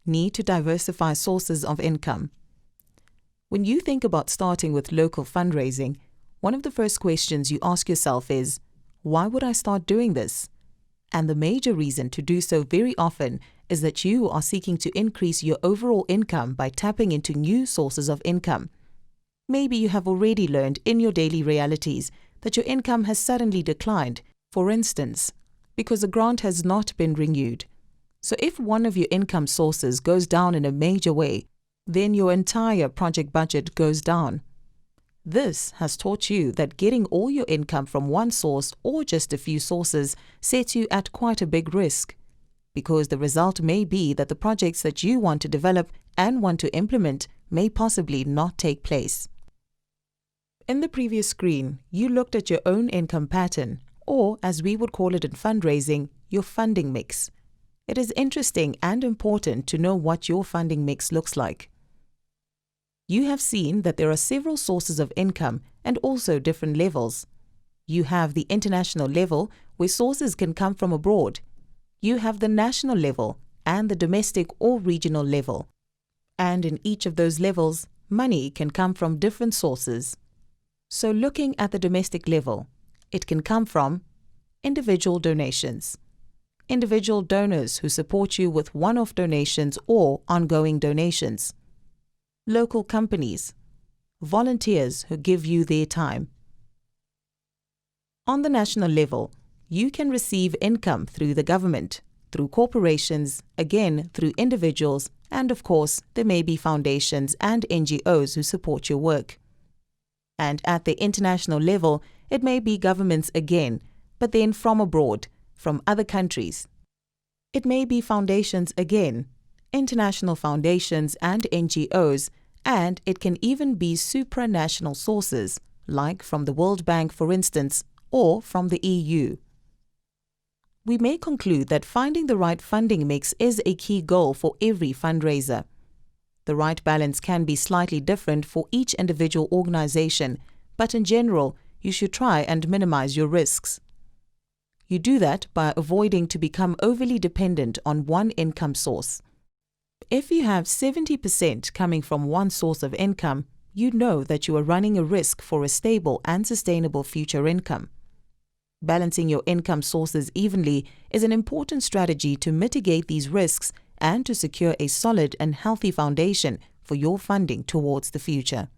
Need to diversify sources of income. When you think about starting with local fundraising, one of the first questions you ask yourself is, why would I start doing this? And the major reason to do so very often is that you are seeking to increase your overall income by tapping into new sources of income. Maybe you have already learned in your daily realities that your income has suddenly declined, for instance, because a grant has not been renewed. So if one of your income sources goes down in a major way, then your entire project budget goes down. This has taught you that getting all your income from one source or just a few sources sets you at quite a big risk, because the result may be that the projects that you want to develop and want to implement may possibly not take place. In the previous screen, you looked at your own income pattern, or as we would call it in fundraising, your funding mix. It is interesting and important to know what your funding mix looks like. You have seen that there are several sources of income and also different levels. You have the international level, where sources can come from abroad. You have the national level and the domestic or regional level. And in each of those levels, money can come from different sources. So looking at the domestic level, it can come from individual donations. Individual donors who support you with one-off donations or ongoing donations. Local companies, volunteers who give you their time. On the national level, you can receive income through the government, through corporations, again through individuals, and of course, there may be foundations and NGOs who support your work. And at the international level, it may be governments again, but then from abroad, from other countries. It may be foundations again, international foundations and NGOs, and it can even be supranational sources, like from the World Bank, for instance, or from the EU. We may conclude that finding the right funding mix is a key goal for every fundraiser. The right balance can be slightly different for each individual organization, but in general, you should try and minimize your risks. You do that by avoiding to become overly dependent on one income source. If you have 70% coming from one source of income, you know that you are running a risk for a stable and sustainable future income. Balancing your income sources evenly is an important strategy to mitigate these risks and to secure a solid and healthy foundation for your funding towards the future.